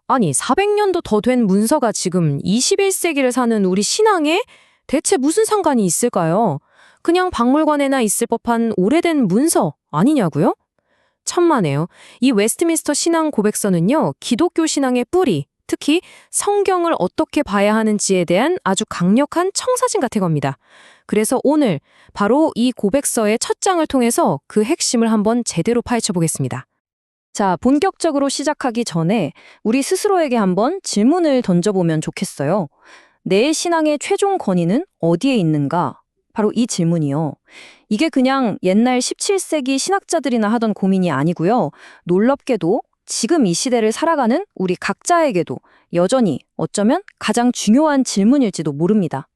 아니, 400년도 더 된 문서가 지금 21세기를 사는 우리 신앙에 대체 무슨 상관이 있을까요? 그냥 박물관에나 있을 법한 오래된 문서 아니냐고요? 천만에요. 이 웨스트민스터 신앙 고백서는요, 기독교 신앙의 뿌리, 특히 성경을 어떻게 봐야 하는지에 대한 아주 강력한 청사진 같은 겁니다. 그래서 오늘 바로 이 고백서의 첫 장을 통해서 그 핵심을 한번 제대로 파헤쳐 보겠습니다. 자, 본격적으로 시작하기 전에 우리 스스로에게 한번 질문을 던져보면 좋겠어요. 내 신앙의 최종 권위는 어디에 있는가? 바로 이 질문이요. 이게 그냥 옛날 17세기 신학자들이나 하던 고민이 아니고요. 놀랍게도 지금 이 시대를 살아가는 우리 각자에게도 여전히 어쩌면 가장 중요한 질문일지도 모릅니다.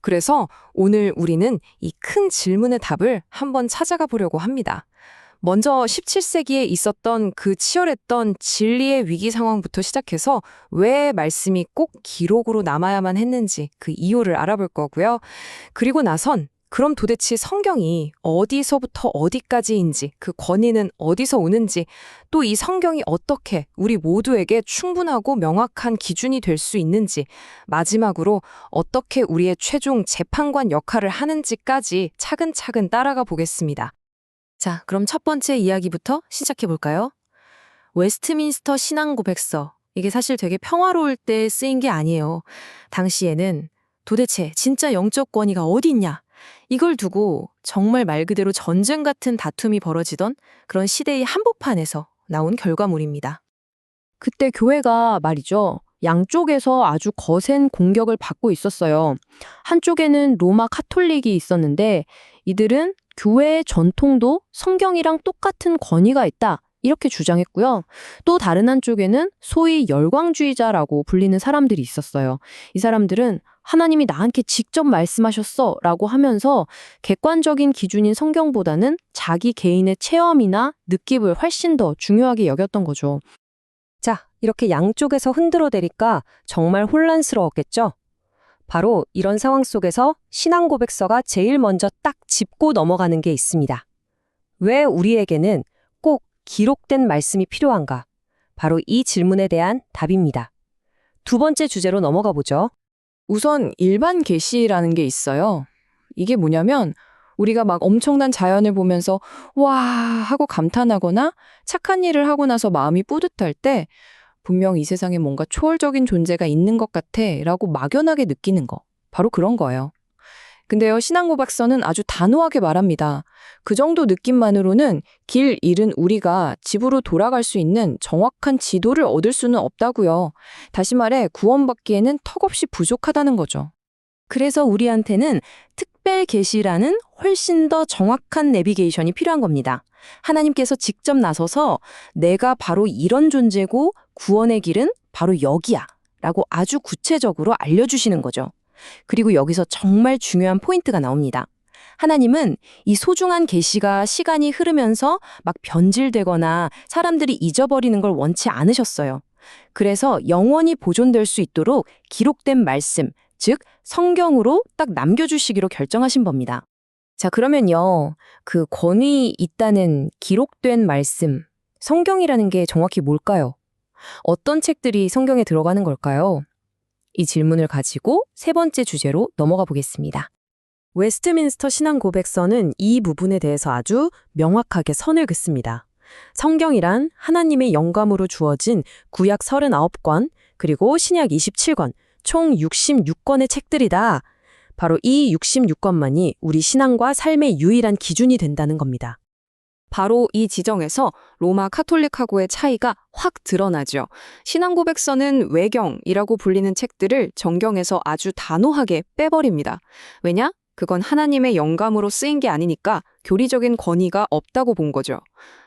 그래서 오늘 우리는 이 큰 질문의 답을 한번 찾아가 보려고 합니다. 먼저 17세기에 있었던 그 치열했던 진리의 위기 상황부터 시작해서 왜 말씀이 꼭 기록으로 남아야만 했는지 그 이유를 알아볼 거고요. 그리고 나선 그럼 도대체 성경이 어디서부터 어디까지인지, 그 권위는 어디서 오는지, 또 이 성경이 어떻게 우리 모두에게 충분하고 명확한 기준이 될 수 있는지, 마지막으로 어떻게 우리의 최종 재판관 역할을 하는지까지 차근차근 따라가 보겠습니다. 자, 그럼 첫 번째 이야기부터 시작해 볼까요? 웨스트민스터 신앙 고백서. 이게 사실 되게 평화로울 때 쓰인 게 아니에요. 당시에는 도대체 진짜 영적 권위가 어디 있냐? 이걸 두고 정말 말 그대로 전쟁 같은 다툼이 벌어지던 그런 시대의 한복판에서 나온 결과물입니다. 그때 교회가 말이죠. 양쪽에서 아주 거센 공격을 받고 있었어요. 한쪽에는 로마 카톨릭이 있었는데 이들은 교회의 전통도 성경이랑 똑같은 권위가 있다. 이렇게 주장했고요. 또 다른 한쪽에는 소위 열광주의자라고 불리는 사람들이 있었어요. 이 사람들은 하나님이 나한테 직접 말씀하셨어 라고 하면서 객관적인 기준인 성경보다는 자기 개인의 체험이나 느낌을 훨씬 더 중요하게 여겼던 거죠. 자, 이렇게 양쪽에서 흔들어대니까 정말 혼란스러웠겠죠? 바로 이런 상황 속에서 신앙 고백서가 제일 먼저 딱 짚고 넘어가는 게 있습니다. 왜 우리에게는 꼭 기록된 말씀이 필요한가? 바로 이 질문에 대한 답입니다. 두 번째 주제로 넘어가 보죠. 우선 일반 계시라는 게 있어요. 이게 뭐냐면 우리가 막 엄청난 자연을 보면서 와 하고 감탄하거나 착한 일을 하고 나서 마음이 뿌듯할 때 분명 이 세상에 뭔가 초월적인 존재가 있는 것 같아 라고 막연하게 느끼는 거. 바로 그런 거예요. 근데요, 신앙고백서는 아주 단호하게 말합니다. 그 정도 느낌만으로는 길 잃은 우리가 집으로 돌아갈 수 있는 정확한 지도를 얻을 수는 없다고요. 다시 말해 구원받기에는 턱없이 부족하다는 거죠. 그래서 우리한테는 특별 계시라는 훨씬 더 정확한 내비게이션이 필요한 겁니다. 하나님께서 직접 나서서 내가 바로 이런 존재고 구원의 길은 바로 여기야 라고 아주 구체적으로 알려주시는 거죠. 그리고 여기서 정말 중요한 포인트가 나옵니다. 하나님은 이 소중한 계시가 시간이 흐르면서 막 변질되거나 사람들이 잊어버리는 걸 원치 않으셨어요. 그래서 영원히 보존될 수 있도록 기록된 말씀, 즉 성경으로 딱 남겨주시기로 결정하신 겁니다. 자, 그러면요. 그 권위 있다는 기록된 말씀, 성경이라는 게 정확히 뭘까요? 어떤 책들이 성경에 들어가는 걸까요? 이 질문을 가지고 세 번째 주제로 넘어가 보겠습니다. 웨스트민스터 신앙 고백서는 이 부분에 대해서 아주 명확하게 선을 긋습니다. 성경이란 하나님의 영감으로 주어진 구약 39권, 그리고 신약 27권, 총 66권의 책들이다. 바로 이 66권만이 우리 신앙과 삶의 유일한 기준이 된다는 겁니다. 바로 이 지정에서 로마 카톨릭하고의 차이가 확 드러나죠. 신앙고백서는 외경이라고 불리는 책들을 정경에서 아주 단호하게 빼버립니다. 왜냐? 그건 하나님의 영감으로 쓰인 게 아니니까 교리적인 권위가 없다고 본 거죠.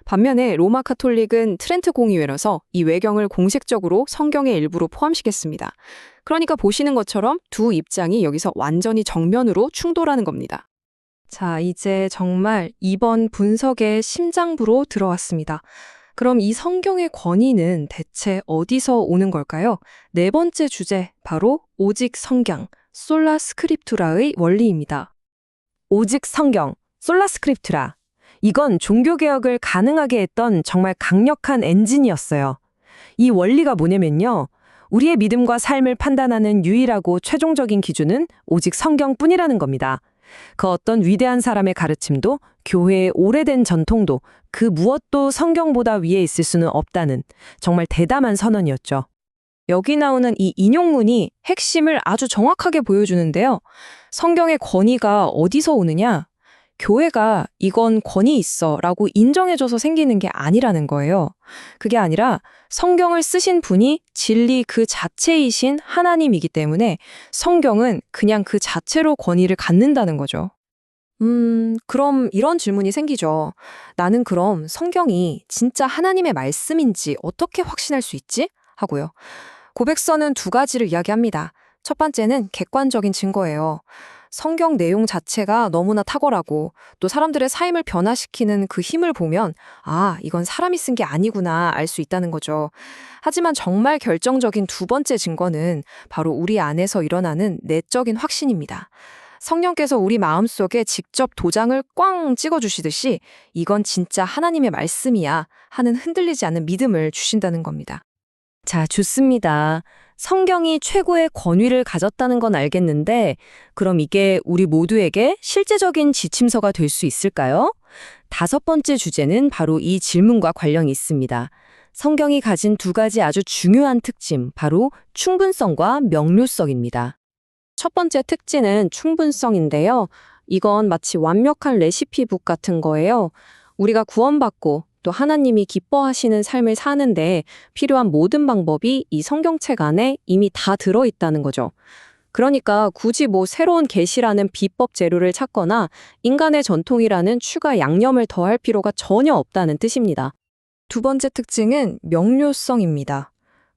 반면에 로마 카톨릭은 트렌트 공의회라서 이 외경을 공식적으로 성경의 일부로 포함시켰습니다. 그러니까 보시는 것처럼 두 입장이 여기서 완전히 정면으로 충돌하는 겁니다. 자, 이제 정말 이번 분석의 심장부로 들어왔습니다. 그럼 이 성경의 권위는 대체 어디서 오는 걸까요? 네 번째 주제, 바로 오직 성경, 솔라 스크립투라의 원리입니다. 오직 성경, 솔라 스크립투라. 이건 종교개혁을 가능하게 했던 정말 강력한 엔진이었어요. 이 원리가 뭐냐면요. 우리의 믿음과 삶을 판단하는 유일하고 최종적인 기준은 오직 성경뿐이라는 겁니다. 그 어떤 위대한 사람의 가르침도 교회의 오래된 전통도 그 무엇도 성경보다 위에 있을 수는 없다는 정말 대담한 선언이었죠. 여기 나오는 이 인용문이 핵심을 아주 정확하게 보여주는데요. 성경의 권위가 어디서 오느냐? 교회가 이건 권위 있어 라고 인정해줘서 생기는 게 아니라는 거예요. 그게 아니라 성경을 쓰신 분이 진리 그 자체이신 하나님이기 때문에 성경은 그냥 그 자체로 권위를 갖는다는 거죠. 그럼 이런 질문이 생기죠. 나는 그럼 성경이 진짜 하나님의 말씀인지 어떻게 확신할 수 있지? 하고요. 고백서는 두 가지를 이야기합니다. 첫 번째는 객관적인 증거예요. 성경 내용 자체가 너무나 탁월하고 또 사람들의 삶을 변화시키는 그 힘을 보면 아, 이건 사람이 쓴 게 아니구나 알 수 있다는 거죠. 하지만 정말 결정적인 두 번째 증거는 바로 우리 안에서 일어나는 내적인 확신입니다. 성령께서 우리 마음속에 직접 도장을 꽝 찍어주시듯이 이건 진짜 하나님의 말씀이야 하는 흔들리지 않는 믿음을 주신다는 겁니다. 자, 좋습니다. 성경이 최고의 권위를 가졌다는 건 알겠는데 그럼 이게 우리 모두에게 실제적인 지침서가 될 수 있을까요? 다섯 번째 주제는 바로 이 질문과 관련이 있습니다. 성경이 가진 두 가지 아주 중요한 특징, 바로 충분성과 명료성입니다. 첫 번째 특징은 충분성인데요. 이건 마치 완벽한 레시피북 같은 거예요. 우리가 구원받고 또 하나님이 기뻐하시는 삶을 사는데 필요한 모든 방법이 이 성경책 안에 이미 다 들어있다는 거죠. 그러니까 굳이 새로운 계시라는 비법 재료를 찾거나 인간의 전통이라는 추가 양념을 더할 필요가 전혀 없다는 뜻입니다. 두 번째 특징은 명료성입니다.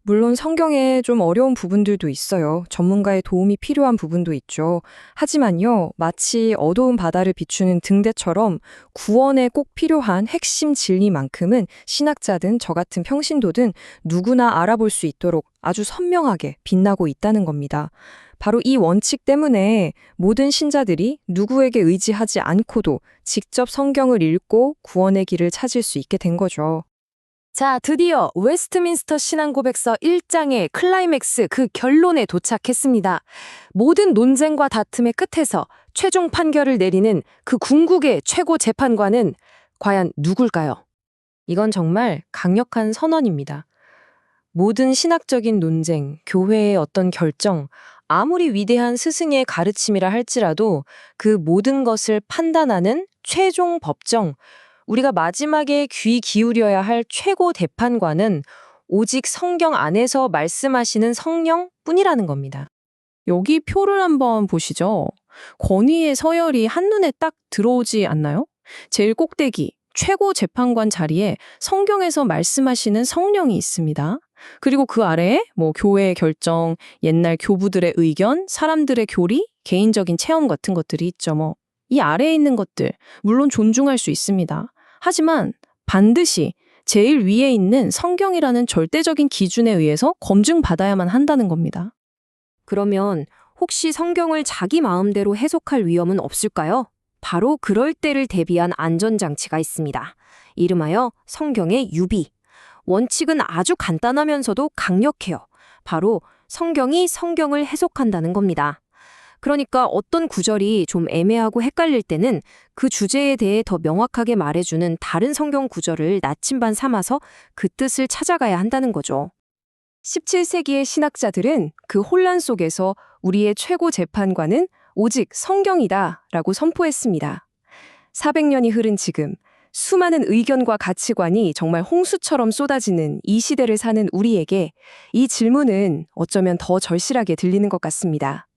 물론 성경에 좀 어려운 부분들도 있어요. 전문가의 도움이 필요한 부분도 있죠. 하지만요, 마치 어두운 바다를 비추는 등대처럼 구원에 꼭 필요한 핵심 진리만큼은 신학자든 저 같은 평신도든 누구나 알아볼 수 있도록 아주 선명하게 빛나고 있다는 겁니다. 바로 이 원칙 때문에 모든 신자들이 누구에게 의지하지 않고도 직접 성경을 읽고 구원의 길을 찾을 수 있게 된 거죠. 자, 드디어 웨스트민스터 신앙고백서 1장의 클라이맥스 그 결론에 도착했습니다. 모든 논쟁과 다툼의 끝에서 최종 판결을 내리는 그 궁극의 최고 재판관은 과연 누굴까요? 이건 정말 강력한 선언입니다. 모든 신학적인 논쟁, 교회의 어떤 결정, 아무리 위대한 스승의 가르침이라 할지라도 그 모든 것을 판단하는 최종 법정, 우리가 마지막에 귀 기울여야 할 최고 재판관은 오직 성경 안에서 말씀하시는 성령뿐이라는 겁니다. 여기 표를 한번 보시죠. 권위의 서열이 한눈에 딱 들어오지 않나요? 제일 꼭대기, 최고 재판관 자리에 성경에서 말씀하시는 성령이 있습니다. 그리고 그 아래에 교회의 결정, 옛날 교부들의 의견, 사람들의 교리, 개인적인 체험 같은 것들이 있죠. 이 아래에 있는 것들, 물론 존중할 수 있습니다. 하지만 반드시 제일 위에 있는 성경이라는 절대적인 기준에 의해서 검증받아야만 한다는 겁니다. 그러면 혹시 성경을 자기 마음대로 해석할 위험은 없을까요? 바로 그럴 때를 대비한 안전장치가 있습니다. 이름하여 성경의 유비. 원칙은 아주 간단하면서도 강력해요. 바로 성경이 성경을 해석한다는 겁니다. 그러니까 어떤 구절이 좀 애매하고 헷갈릴 때는 그 주제에 대해 더 명확하게 말해주는 다른 성경 구절을 나침반 삼아서 그 뜻을 찾아가야 한다는 거죠. 17세기의 신학자들은 그 혼란 속에서 우리의 최고 재판관은 오직 성경이다 라고 선포했습니다. 400년이 흐른 지금 수많은 의견과 가치관이 정말 홍수처럼 쏟아지는 이 시대를 사는 우리에게 이 질문은 어쩌면 더 절실하게 들리는 것 같습니다.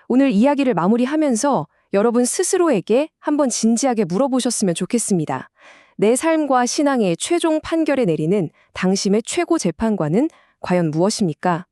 오늘 이야기를 마무리하면서 여러분 스스로에게 한번 진지하게 물어보셨으면 좋겠습니다. 내 삶과 신앙의 최종 판결에 내리는 당신의 최고 재판관은 과연 무엇입니까?